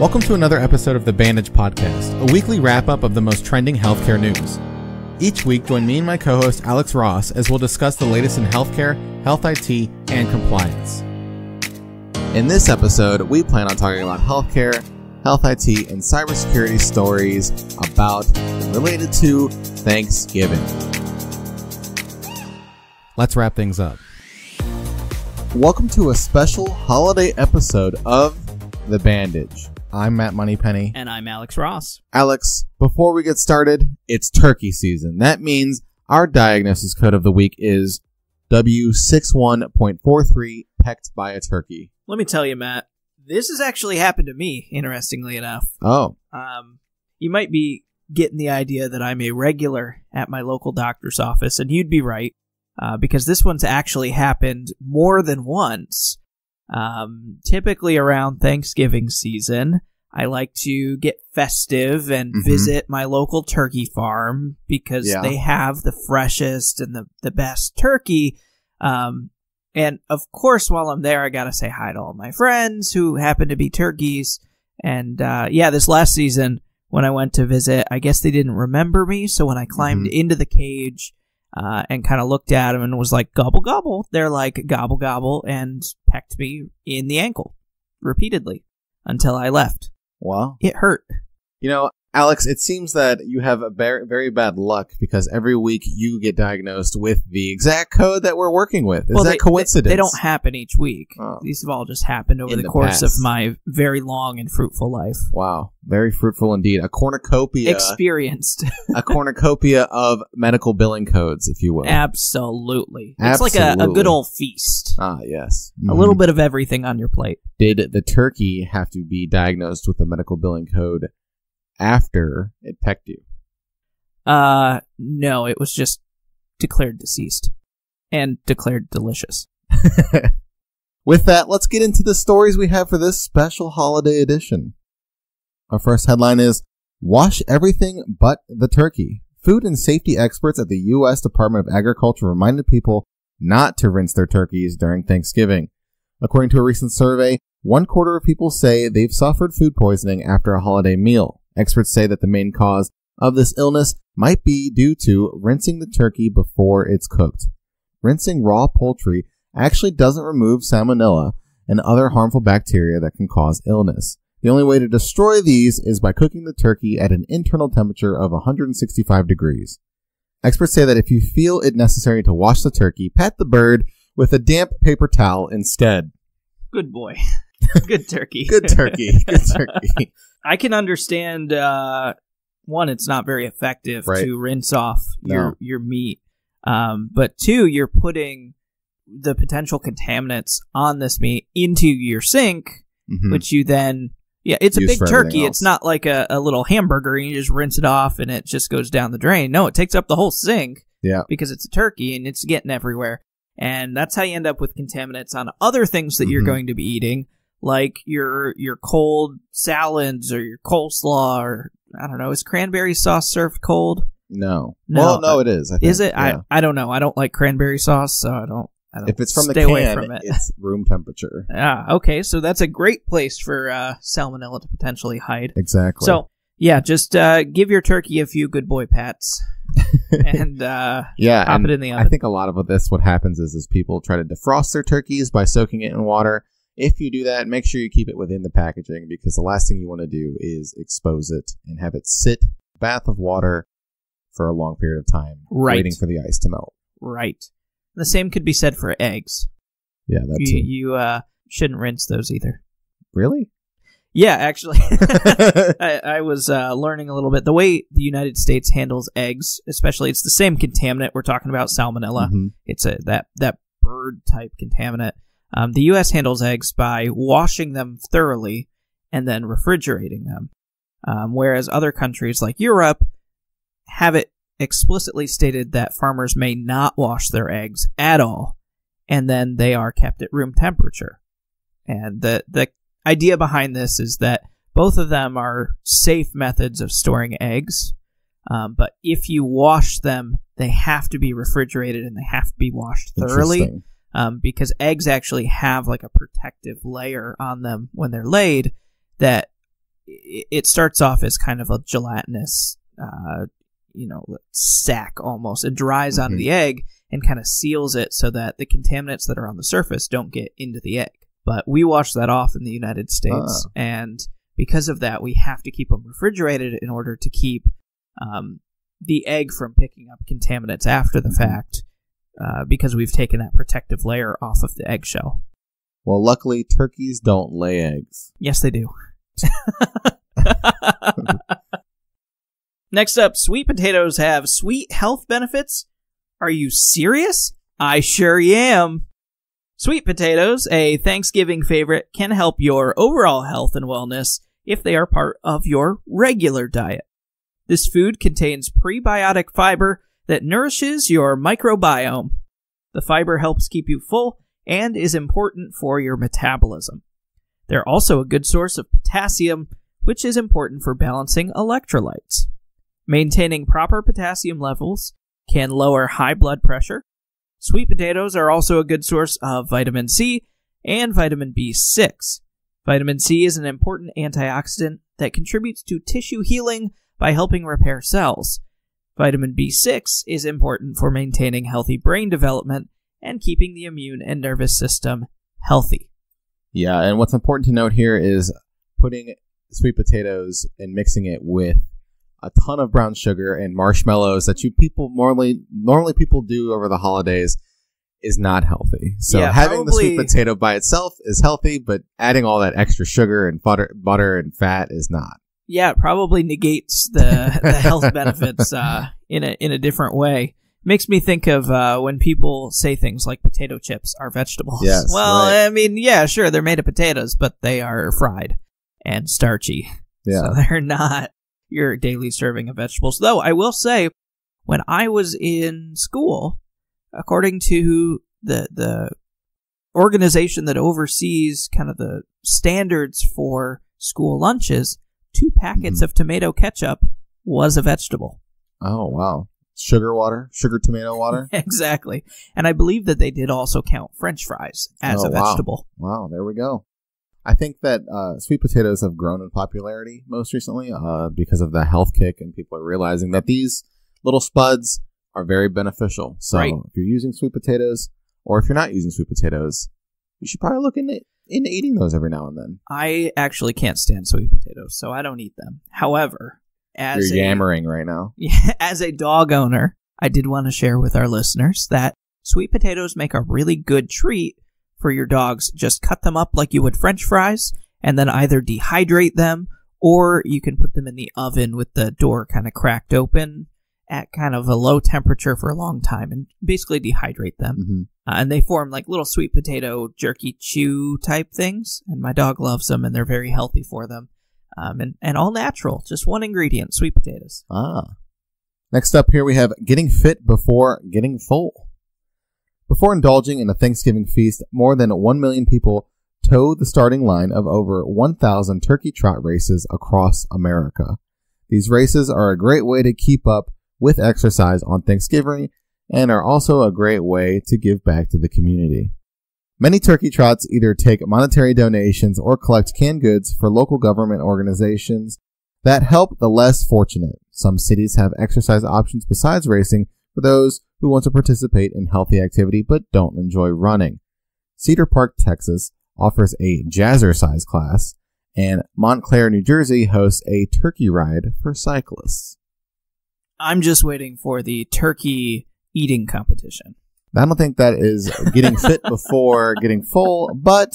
Welcome to another episode of the Bandage Podcast, a weekly wrap-up of the most trending healthcare news. Each week, join me and my co-host Alex Ross as we'll discuss the latest in healthcare, health IT, and compliance. In this episode, we plan on talking about healthcare, health IT, and cybersecurity stories about and related to Thanksgiving. Let's wrap things up. Welcome to a special holiday episode of The Bandage. I'm Matt Moneypenny. And I'm Alex Ross. Alex, before we get started, it's turkey season. That means our diagnosis code of the week is W61.43, pecked by a turkey. Let me tell you, Matt, this has actually happened to me, interestingly enough. Oh. You might be getting the idea that I'm a regular at my local doctor's office, and you'd be right, because this one's actually happened more than once. Typically around Thanksgiving season, I like to get festive and visit my local turkey farm because they have the freshest and the best turkey. And of course, while I'm there, I gotta say hi to all my friends who happen to be turkeys. And this last season when I went to visit, I guess they didn't remember me. So when I climbed into the cage, and kind of looked at him and was like, gobble, gobble. They're like, gobble, gobble, and pecked me in the ankle repeatedly until I left. Wow. It hurt. You know, Alex, it seems that you have a very, very bad luck because every week you get diagnosed with the exact code that we're working with. Is that coincidence? They don't happen each week. Oh. These have all just happened over the course of my very long and fruitful life. Wow. Very fruitful indeed. A cornucopia. Experienced. A cornucopia of medical billing codes, if you will. Absolutely. It's like a good old feast. Ah, yes. A little bit of everything on your plate. Did the turkey have to be diagnosed with a medical billing code after it pecked you? No, it was just declared deceased and declared delicious. With that, let's get into the stories we have for this special holiday edition. Our first headline is, Wash Everything But the Turkey. Food and safety experts at the U.S. Department of Agriculture reminded people not to rinse their turkeys during Thanksgiving. According to a recent survey, 1/4 of people say they've suffered food poisoning after a holiday meal. Experts say that the main cause of this illness might be due to rinsing the turkey before it's cooked. Rinsing raw poultry actually doesn't remove salmonella and other harmful bacteria that can cause illness. The only way to destroy these is by cooking the turkey at an internal temperature of 165 degrees. Experts say that if you feel it necessary to wash the turkey, pat the bird with a damp paper towel instead. Good boy. Good turkey. Good turkey. Good turkey. I can understand, one, it's not very effective to rinse off your meat. But two, you're putting the potential contaminants on this meat into your sink, which you then, it's a big turkey. It's not like a little hamburger and you just rinse it off and it just goes down the drain. No, it takes up the whole sink because it's a turkey and it's getting everywhere. And that's how you end up with contaminants on other things that you're going to be eating, like your cold salads or your coleslaw, or I don't know, is cranberry sauce served cold? No. Well, no, it is. I think. Is it? Yeah. I don't know. I don't like cranberry sauce, so I don't. If it's from the can, away from it. It's room temperature. Okay, so that's a great place for salmonella to potentially hide. Exactly. So just give your turkey a few good boy pats. And pop it in the oven. I think a lot of what happens is people try to defrost their turkeys by soaking it in water. If you do that, make sure you keep it within the packaging, because the last thing you want to do is expose it and have it sit in a bath of water for a long period of time, waiting for the ice to melt. Right. The same could be said for eggs. Yeah, that's it. You shouldn't rinse those either. Really? Yeah, actually, I was learning a little bit. The way the United States handles eggs, especially, it's the same contaminant. We're talking about salmonella. It's that bird-type contaminant. The U.S. handles eggs by washing them thoroughly and then refrigerating them, whereas other countries like Europe have it explicitly stated that farmers may not wash their eggs at all, and then they are kept at room temperature. And the idea behind this is that both of them are safe methods of storing eggs, but if you wash them, they have to be refrigerated and they have to be washed thoroughly, because eggs actually have like a protective layer on them when they're laid that it starts off as kind of a gelatinous, sack almost. It dries onto the egg and kind of seals it so that the contaminants that are on the surface don't get into the egg. But we wash that off in the United States, and because of that, we have to keep them refrigerated in order to keep the egg from picking up contaminants after the fact, because we've taken that protective layer off of the eggshell. Well, luckily, turkeys don't lay eggs. Yes, they do. Next up, sweet potatoes have sweet health benefits. Are you serious? I sure am. Sweet potatoes, a Thanksgiving favorite, can help your overall health and wellness if they are part of your regular diet. This food contains prebiotic fiber that nourishes your microbiome. The fiber helps keep you full and is important for your metabolism. They're also a good source of potassium, which is important for balancing electrolytes. Maintaining proper potassium levels can lower high blood pressure. Sweet potatoes are also a good source of vitamin C and vitamin B6. Vitamin C is an important antioxidant that contributes to tissue healing by helping repair cells. Vitamin B6 is important for maintaining healthy brain development and keeping the immune and nervous system healthy. Yeah, and what's important to note here is putting sweet potatoes and mixing it with a ton of brown sugar and marshmallows that normally people do over the holidays is not healthy. So yeah, having the sweet potato by itself is healthy, but adding all that extra sugar and butter and fat is not. Yeah, it probably negates the health benefits in a different way. Makes me think of when people say things like potato chips are vegetables. Yes, well, right. I mean, yeah, sure, they're made of potatoes, but they are fried and starchy. Yeah. So they're not your daily serving of vegetables. Though I will say, when I was in school, according to the organization that oversees kind of the standards for school lunches, 2 packets of tomato ketchup was a vegetable. Oh, wow. Sugar tomato water? Exactly. And I believe that they did also count French fries as a vegetable. Wow, there we go. I think that sweet potatoes have grown in popularity most recently because of the health kick, and people are realizing that these little spuds are very beneficial. So if you're using sweet potatoes, or if you're not using sweet potatoes, you should probably look into eating those every now and then. I actually can't stand sweet potatoes, so I don't eat them. However, you're yammering right now. As a dog owner, I did want to share with our listeners that sweet potatoes make a really good treat for your dogs. Just cut them up like you would French fries, and then either dehydrate them, or you can put them in the oven with the door kind of cracked open at kind of a low temperature for a long time, and basically dehydrate them. Mm-hmm. And they form like little sweet potato jerky chew type things, and my dog loves them, and they're very healthy for them. And all natural, just one ingredient, sweet potatoes. Next up here we have getting fit before getting full. Before indulging in a Thanksgiving feast, more than 1 million people toe the starting line of over 1,000 turkey trot races across America. These races are a great way to keep up with exercise on Thanksgiving and are also a great way to give back to the community. Many turkey trots either take monetary donations or collect canned goods for local government organizations that help the less fortunate. Some cities have exercise options besides racing for those who want to participate in healthy activity but don't enjoy running. Cedar Park, Texas offers a jazzercise class, and Montclair, New Jersey hosts a turkey ride for cyclists. I'm just waiting for the turkey eating competition. I don't think that is getting fit before getting full, but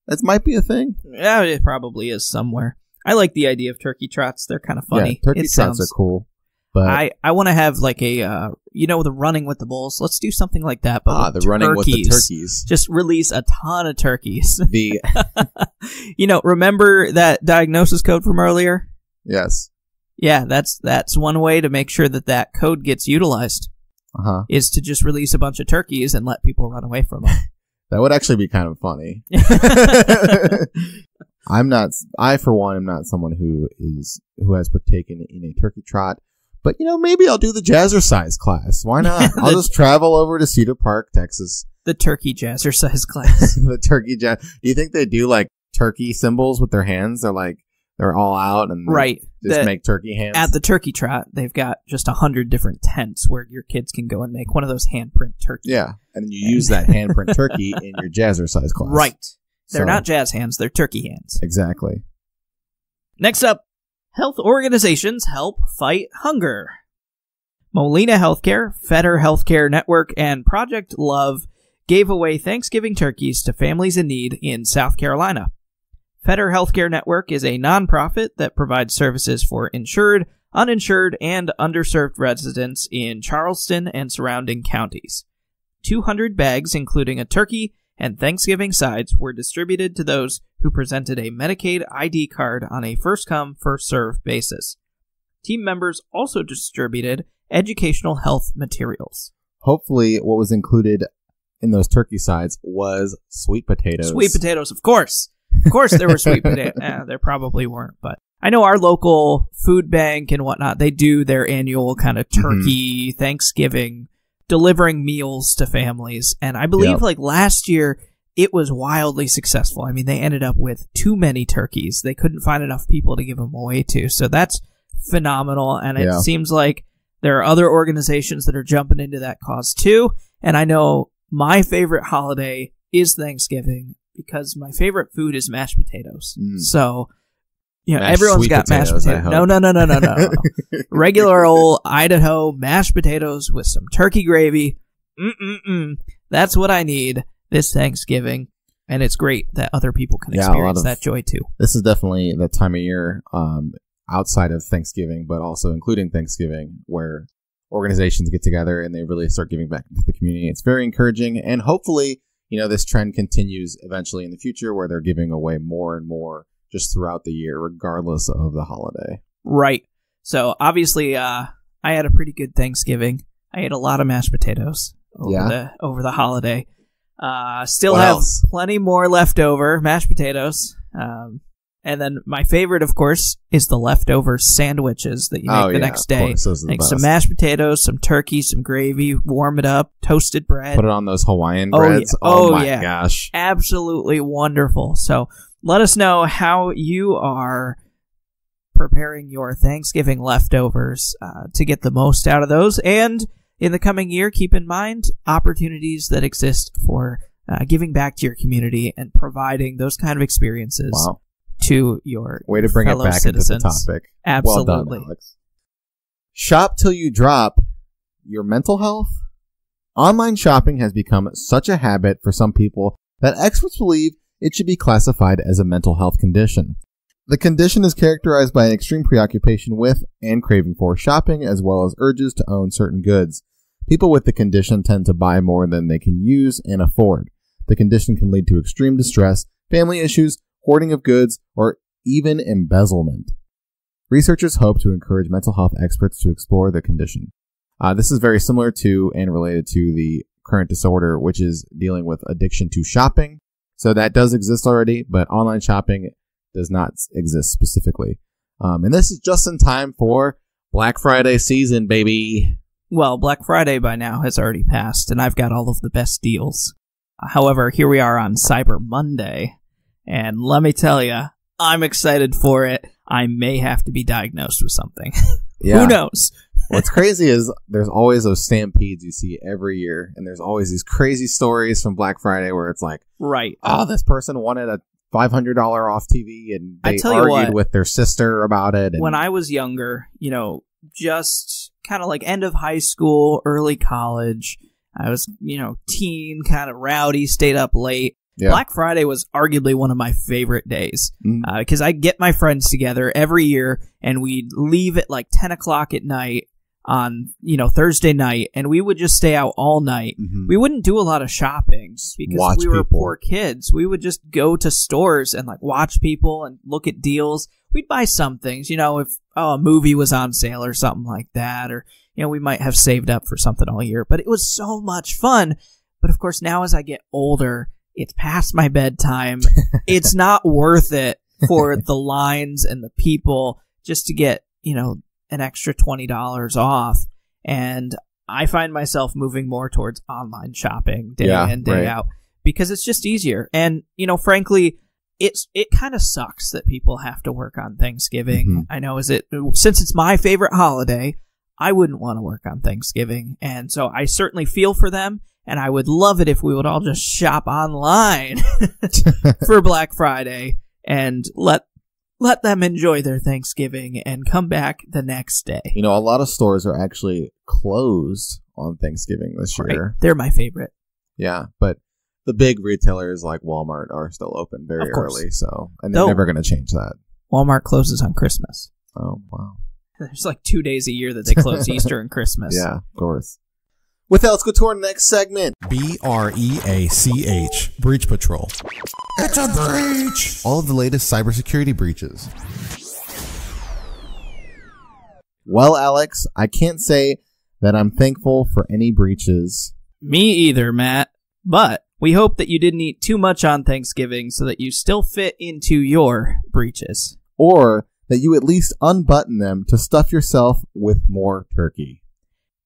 that might be a thing. Yeah, it probably is somewhere. I like the idea of turkey trots. They're kind of funny. Yeah, turkey trots are cool. But I want to have like a, the running with the bulls. Let's do something like that. But the running with the turkeys. Just release a ton of turkeys. The remember that diagnosis code from earlier? Yes. Yeah, that's one way to make sure that code gets utilized. Is to just release a bunch of turkeys and let people run away from them. That would actually be kind of funny. I for one am not someone who has partaken in a turkey trot. But, maybe I'll do the jazzercise class. Why not? I'll just travel over to Cedar Park, Texas. The turkey jazzercise class. The turkey jazz. Do you think they do, like, turkey symbols with their hands? They're they're all out and right. just make turkey hands. At the turkey trot, they've got just 100 different tents where your kids can go and make one of those handprint turkeys. Yeah, and you use that handprint turkey in your jazzercise class. Right. They're not jazz hands, they're turkey hands. Exactly. Next up, health organizations help fight hunger. Molina Healthcare, Fetter Healthcare Network, and Project Love gave away Thanksgiving turkeys to families in need in South Carolina. Fetter Healthcare Network is a nonprofit that provides services for insured, uninsured, and underserved residents in Charleston and surrounding counties. 200 bags, including a turkey and Thanksgiving sides, were distributed to those who presented a Medicaid ID card on a first-come, first-served basis. Team members also distributed educational health materials. Hopefully, what was included in those turkey sides was sweet potatoes. Sweet potatoes, of course. Of course there were sweet potatoes. There probably weren't, but I know our local food bank and whatnot, they do their annual kind of turkey Thanksgiving, delivering meals to families. And I believe like last year, it was wildly successful. I mean, they ended up with too many turkeys. They couldn't find enough people to give them away to. So that's phenomenal. And it seems like there are other organizations that are jumping into that cause too. And I know my favorite holiday is Thanksgiving because my favorite food is mashed potatoes. So, you know, everyone's got mashed potatoes. No. Regular old Idaho mashed potatoes with some turkey gravy. That's what I need this Thanksgiving. And it's great that other people can experience that joy too. This is definitely the time of year outside of Thanksgiving, but also including Thanksgiving, where organizations get together and they really start giving back to the community. It's very encouraging, and hopefully, you know, this trend continues eventually in the future where they're giving away more and more just throughout the year, regardless of the holiday. Right. So obviously, I had a pretty good Thanksgiving. I ate a lot of mashed potatoes over the holiday. Still have plenty more leftover mashed potatoes. And then my favorite, of course, is the leftover sandwiches that you make the next day. Make some mashed potatoes, some turkey, some gravy, warm it up, toasted bread. Put it on those Hawaiian breads. Oh my gosh. Absolutely wonderful. So let us know how you are preparing your Thanksgiving leftovers to get the most out of those. And in the coming year, keep in mind opportunities that exist for giving back to your community and providing those kind of experiences. Wow. To your way to bring it back citizens. into the topic. Absolutely. Well done, Alex. Shop till you drop your mental health. Online shopping has become such a habit for some people that experts believe it should be classified as a mental health condition. The condition is characterized by an extreme preoccupation with and craving for shopping, as well as urges to own certain goods. People with the condition tend to buy more than they can use and afford. The condition can lead to extreme distress, family issues, hoarding of goods, or even embezzlement. Researchers hope to encourage mental health experts to explore the condition. This is very similar to and related to the current disorder, which is dealing with addiction to shopping. So that does exist already, but online shopping does not exist specifically. And this is just in time for Black Friday season, baby. Well, Black Friday by now has already passed, and I've got all of the best deals. However, here we are on Cyber Monday. And let me tell you, I'm excited for it. I may have to be diagnosed with something. Who knows? What's crazy is there's always those stampedes you see every year. And there's always these crazy stories from Black Friday where it's like, oh, this person wanted a $500 off TV and they argued with their sister about it. And when I was younger, you know, just kind of like end of high school, early college, I was, you know, teen, kind of rowdy, stayed up late. Yeah. Black Friday was arguably one of my favorite days because I get my friends together every year and we'd leave at like 10 o'clock at night on, you know, Thursday night, and we would just stay out all night. We wouldn't do a lot of shopping because we were poor kids. We would just go to stores and like watch people and look at deals. We'd buy some things, you know, if a movie was on sale or something like that, or, you know, we might have saved up for something all year, but it was so much fun. But of course, now as I get older, it's past my bedtime. It's not worth it for the lines and the people just to get, you know, an extra $20 off. And I find myself moving more towards online shopping day in, day out, because it's just easier. And, you know, frankly, it kind of sucks that people have to work on Thanksgiving. Mm-hmm. I know, since it's my favorite holiday, I wouldn't want to work on Thanksgiving. And so I certainly feel for them, and I would love it if we would all just shop online for Black Friday and let them enjoy their Thanksgiving and come back the next day. You know, a lot of stores are actually closed on Thanksgiving this year. Right. They're my favorite. Yeah, but the big retailers like Walmart are still open very early, so and they're never going to change that. Walmart closes on Christmas. Oh, wow. There's like 2 days a year that they close Easter and Christmas. Yeah, of course. With that, let's go to our next segment. BREACH, Breach Patrol. It's a breach! All of the latest cybersecurity breaches. Well, Alex, I can't say that I'm thankful for any breaches. Me either, Matt. But we hope that you didn't eat too much on Thanksgiving so that you still fit into your breaches. Or that you at least unbutton them to stuff yourself with more turkey.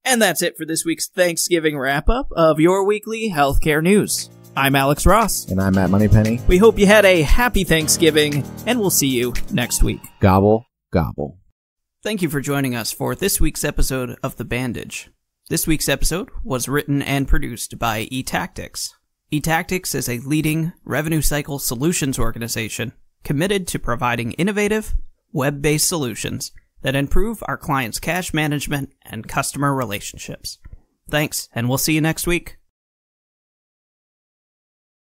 And that's it for this week's Thanksgiving wrap-up of your weekly healthcare news. I'm Alex Ross. And I'm Matt Moneypenny. We hope you had a happy Thanksgiving, and we'll see you next week. Gobble, gobble. Thank you for joining us for this week's episode of The Bandage. This week's episode was written and produced by eTactics. eTactics is a leading revenue cycle solutions organization committed to providing innovative, web-based solutions that improve our clients' cash management and customer relationships. Thanks, and we'll see you next week.